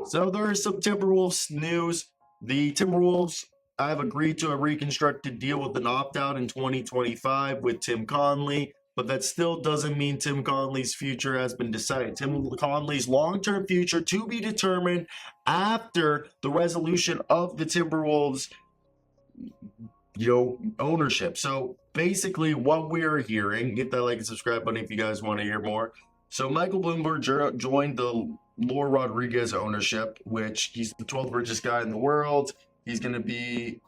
So there is some Timberwolves news. The Timberwolves have agreed to a reconstructed deal with an opt-out in 2025 with Tim Connelly, but that still doesn't mean Tim Connelly's future has been decided. Tim Connelly's long-term future to be determined after the resolution of the Timberwolves, ownership. So basically what we're hearing, hit that like and subscribe button if you guys want to hear more. So Michael Bloomberg joined the Laura Rodriguez ownership, which he's the 12th richest guy in the world. He's going to be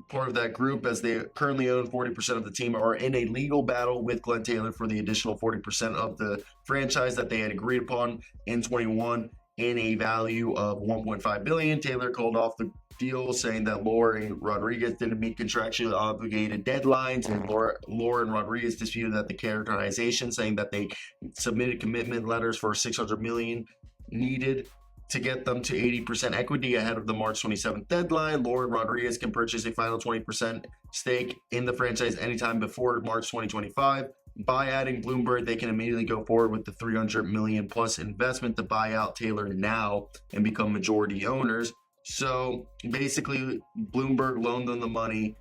part of that group, as they currently own 40% of the team, are in a legal battle with Glenn Taylor for the additional 40% of the franchise that they had agreed upon in 21 in a value of 1.5 billion. Taylor called off the deal, saying that Laura and Rodriguez didn't meet contractually obligated deadlines, and Laura and Rodriguez disputed that the characterization, saying that they submitted commitment letters for 600 million needed to get them to 80% equity ahead of the March 27th deadline. Laura and Rodriguez can purchase a final 20% stake in the franchise anytime before March 2025. By adding Bloomberg, they can immediately go forward with the 300 million plus investment to buy out Taylor now and become majority owners. So basically, Bloomberg loaned them the money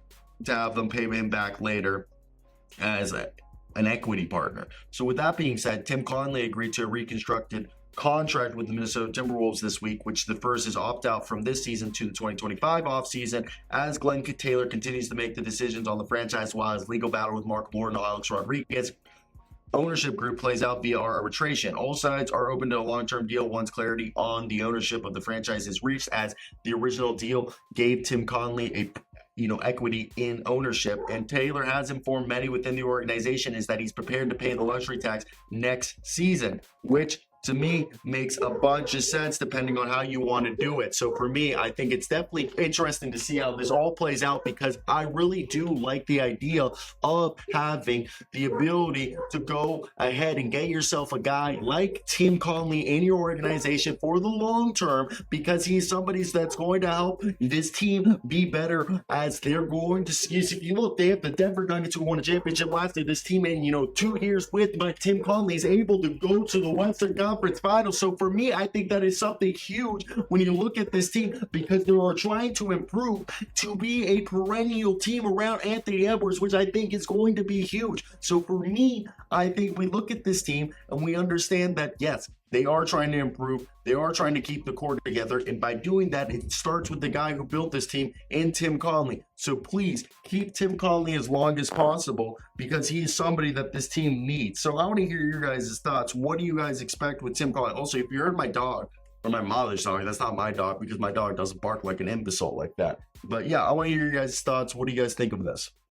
to have them pay him back later as an equity partner. So with that being said, Tim Connelly agreed to a reconstructed contract with the Minnesota Timberwolves this week, which the first is opt out from this season to the 2025 offseason, as Glenn Taylor continues to make the decisions on the franchise while his legal battle with Mark Moore and Alex Rodriguez ownership group plays out via arbitration. All sides are open to a long-term deal once clarity on the ownership of the franchise is reached, as the original deal gave Tim Connelly a equity in ownership, and Taylor has informed many within the organization is that he's prepared to pay the luxury tax next season, which to me makes a bunch of sense depending on how you want to do it. So for me, I think it's definitely interesting to see how this all plays out, because I really do like the idea of having the ability to go ahead and get yourself a guy like Tim Connelly in your organization for the long term, because he's somebody that's going to help this team be better, as they're going to see. If you look, they have the Denver Nuggets who won a championship last year. This team in 2 years with Tim Connelly is able to go to the Western Conference Finals. So for me, I think that is something huge when you look at this team, because they are trying to improve to be a perennial team around Anthony Edwards, which I think is going to be huge. So for me, I think we look at this team and we understand that, yes, they are trying to improve. They are trying to keep the core together. And by doing that, it starts with the guy who built this team in Tim Connelly. So please keep Tim Connelly as long as possible, because he is somebody that this team needs. So I want to hear your guys' thoughts. What do you guys expect with Tim Connelly? Also, if you heard my dog or my mother's dog, that's not my dog, because my dog doesn't bark like an imbecile like that. But yeah, I want to hear your guys' thoughts. What do you guys think of this?